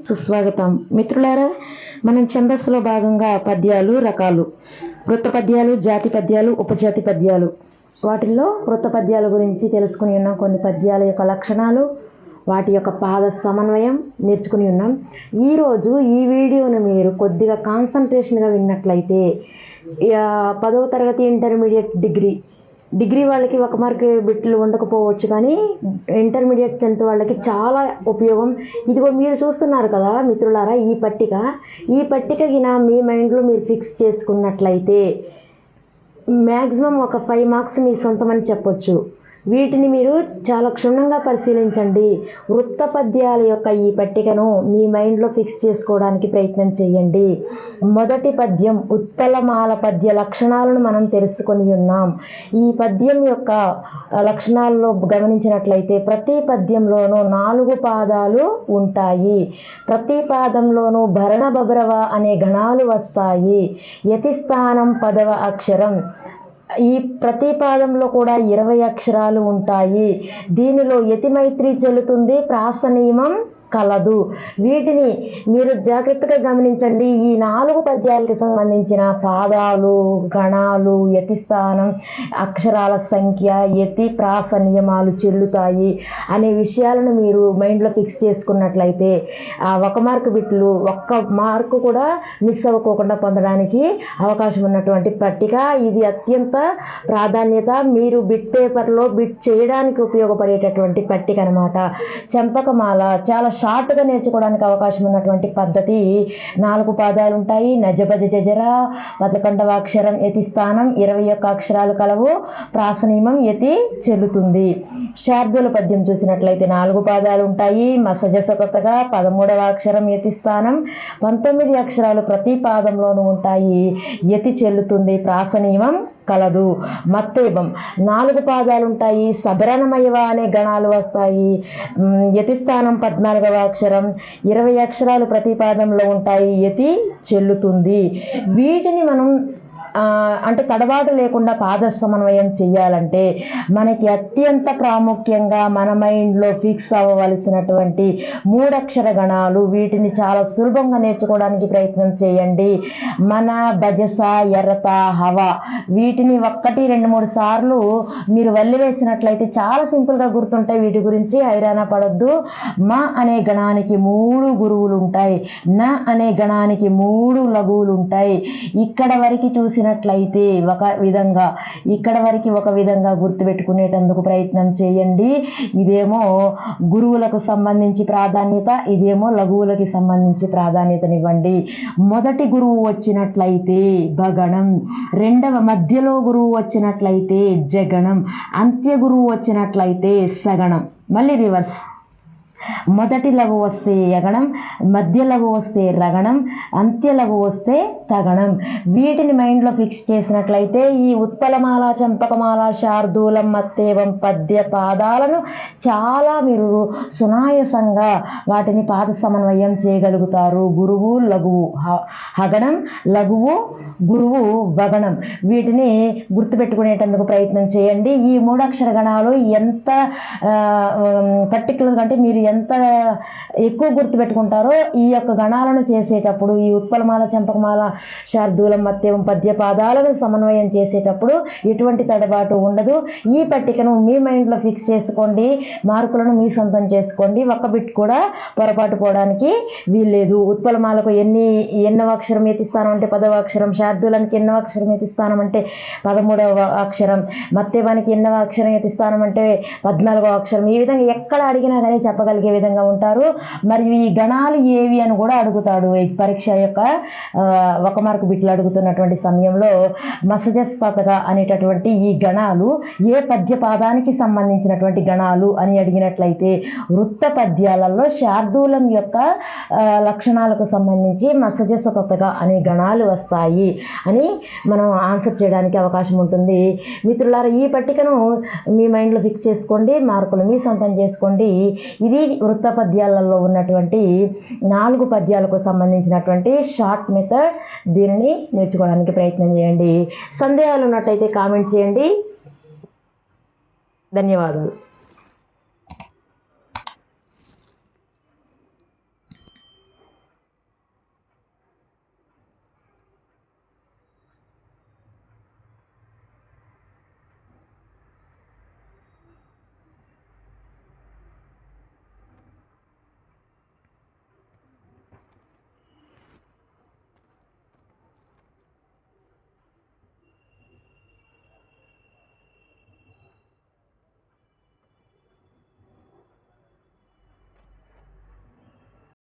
సుస్వాగతం. మిత్రులారా, మనం ఛందస్సులో భాగంగా పద్యాలు రకాలు, వృత్త పద్యాలు, జాతి పద్యాలు, ఉపజాతి పద్యాలు, వాటిల్లో వృత్త పద్యాల గురించి తెలుసుకుని ఉన్నాం. కొన్ని పద్యాల యొక్క లక్షణాలు, వాటి యొక్క పాద సమన్వయం నేర్చుకుని ఉన్నాం. ఈరోజు ఈ వీడియోను మీరు కొద్దిగా కాన్సన్ట్రేషన్గా విన్నట్లయితే 10వ తరగతి ఇంటర్మీడియట్ డిగ్రీ వాళ్ళకి 1 మార్క్ బిట్లు ఉండకపోవచ్చు, కానీ ఇంటర్మీడియట్ 10th వాళ్ళకి చాలా ఉపయోగం. ఇదిగో మీరు చూస్తున్నారు కదా మిత్రులారా, ఈ పట్టిక మీ మైండ్లో మీరు ఫిక్స్ చేసుకున్నట్లయితే మ్యాక్సిమం ఒక 5 మార్క్స్ మీ సొంతమని చెప్పొచ్చు. వీటిని మీరు చాలా క్షుణ్ణంగా పరిశీలించండి. వృత్త పద్యాల యొక్క ఈ పట్టికను మీ మైండ్లో ఫిక్స్ చేసుకోవడానికి ప్రయత్నం చేయండి. మొదటి పద్యం ఉత్పలమాల పద్య లక్షణాలను మనం తెలుసుకొని ఉన్నాం. ఈ పద్యం యొక్క లక్షణాల్లో గమనించినట్లయితే ప్రతి పద్యంలోనూ 4 పాదాలు ఉంటాయి. ప్రతి పాదంలోనూ భరణ బభ్రవ అనే గణాలు వస్తాయి. యతిస్థానం 10వ అక్షరం. ఈ ప్రతి పాదంలో కూడా 20 అక్షరాలు ఉంటాయి. దీనిలో యతిమైత్రి చెల్లుతుంది, ప్రాస నియమం కలదు. వీటిని మీరు జాగ్రత్తగా గమనించండి. ఈ 4 పద్యాలకు సంబంధించిన పాదాలు, గణాలు, యతిస్థానం, అక్షరాల సంఖ్య, యతి, ప్రాస నియమాలు చెల్లుతాయి అనే విషయాలను మీరు మైండ్లో ఫిక్స్ చేసుకున్నట్లయితే 1 మార్క్ బిట్లు 1 మార్కు కూడా మిస్ అవ్వకోకుండా పొందడానికి అవకాశం ఉన్నటువంటి పట్టిక. ఇది అత్యంత ప్రాధాన్యత. మీరు బిట్ పేపర్లో బిట్ చేయడానికి ఉపయోగపడేటటువంటి పట్టిక అనమాట. చంపకమాల చాలా షార్ట్గా నేర్చుకోవడానికి అవకాశం ఉన్నటువంటి పద్ధతి. 4 పాదాలు ఉంటాయి. నజభజ జజర 11వ అక్షరం యతిస్థానం, 21 అక్షరాలు కలవు, ప్రాసనియమం, యతి చెల్లుతుంది. శార్దూల పద్యం చూసినట్లయితే 4 పాదాలు ఉంటాయి. మసజసకొత్తగా 13వ అక్షరం యతిస్థానం, 19 అక్షరాలు ప్రతి పాదంలోనూ ఉంటాయి. యతి చెల్లుతుంది, ప్రాసనియమం కలదు. మత్తేబం 4 పాదాలు ఉంటాయి. సబరణమయవ అనే గణాలు వస్తాయి. యతిస్థానం 14వ అక్షరం, 20 అక్షరాలు ప్రతి పాదంలో ఉంటాయి. యతి చెల్లుతుంది. వీటిని మనం అంటే తడబాటు లేకుండా పాద సమన్వయం చేయాలంటే మనకి అత్యంత ప్రాముఖ్యంగా మన మైండ్లో ఫిక్స్ అవ్వవలసినటువంటి 3 అక్షర గణాలు. వీటిని చాలా సులభంగా నేర్చుకోవడానికి ప్రయత్నం చేయండి. మన, భజస, ఎర్రత, హవ. వీటిని 1, 2, 3 సార్లు మీరు వల్లి వేసినట్లయితే చాలా సింపుల్గా గుర్తుంటాయి. వీటి గురించి హైరాణ పడొద్దు. మ అనే గణానికి 3 గురువులు ఉంటాయి. న అనే గణానికి 3 లఘువులు ఉంటాయి. ఇక్కడ వరకు చూసినట్లయితే ఒక విధంగా, ఇక్కడ వరకు ఒక విధంగా గుర్తుపెట్టుకునేటందుకు ప్రయత్నం చేయండి. ఇదేమో గురువులకు సంబంధించి ప్రాధాన్యత, ఇదేమో లఘువులకి సంబంధించి ప్రాధాన్యతనివ్వండి. మొదటి గురువు వచ్చినట్లయితే భగణం, మధ్యలో గురువు వచ్చినట్లయితే జగణం, అంత్య గురువు వచ్చినట్లయితే సగణం. మళ్ళీ రివర్స్. మొదటి లఘు వస్తే యగణం, మధ్య లఘు వస్తే రగణం, అంత్య లఘు వస్తే తగణం. వీటిని మైండ్లో ఫిక్స్ చేసినట్లయితే ఈ ఉత్పలమాల, చంపకమాల, శార్దూలం, మత్తేవం పద్య పాదాలను చాలా మీరు సునాయాసంగా వాటిని పాద సమన్వయం చేయగలుగుతారు. గురువు, లఘువు, హగణం, లఘువు, గురువు, వగణం. వీటిని గుర్తుపెట్టుకునేటందుకు ప్రయత్నం చేయండి. ఈ 3 అక్షర గణాలు ఎంత పర్టికులర్గా అంటే మీరు ఎంత ఎక్కువ గుర్తుపెట్టుకుంటారో ఈ యొక్క గణాలను చేసేటప్పుడు, ఈ ఉత్పలమాల, చంపకమాల, శార్దూలం, మత్తేవం పద్య పాదాలను సమన్వయం చేసేటప్పుడు ఎటువంటి తడబాటు ఉండదు. ఈ పట్టికను మీ మైండ్లో ఫిక్స్ చేసుకోండి. మార్కులను మీ సొంతం చేసుకోండి. 1 బిట్ కూడా పొరపాటు పోవడానికి వీల్లేదు. ఉత్పలమాలకు ఎన్నవ అక్షరం యతిస్థానం అంటే 10వ అక్షరం, శార్దూలానికి ఎన్నవ అక్షరం యతిస్థానం అంటే 13వ అక్షరం, మత్తేవానికి ఎన్నవ అక్షరం యతిస్థానం అంటే 14వ అక్షరం. ఈ విధంగా ఎక్కడ అడిగినా కానీ చెప్పగలిగే విధంగా ఉంటారు. మరియు ఈ గణాలు ఏవి అని కూడా అడుగుతాడు ఈ పరీక్ష యొక్క 1 మార్క్ బిట్లు అడుగుతున్నటువంటి సమయంలో. మసజస్పతగా అనేటటువంటి ఈ గణాలు ఏ పద్య పాదానికి సంబంధించినటువంటి గణాలు అని అడిగినట్లయితే వృత్త పద్యాలలో శార్దూలం యొక్క లక్షణాలకు సంబంధించి మసజస్పతగా అనే గణాలు వస్తాయి అని మనం ఆన్సర్ చేయడానికి అవకాశం ఉంటుంది. మిత్రులారా, ఈ పట్టికను మీ మైండ్లో ఫిక్స్ చేసుకోండి. మార్కులు మీ సొంతం చేసుకోండి. ఇది వృత్త పద్యాలలో ఉన్నటువంటి 4 పద్యాలకు సంబంధించినటువంటి షార్ట్ మెథడ్. దీనిని నేర్చుకోవడానికి ప్రయత్నం చేయండి. సందేహాలు ఉన్నట్టయితే కామెంట్ చేయండి. ధన్యవాదాలు.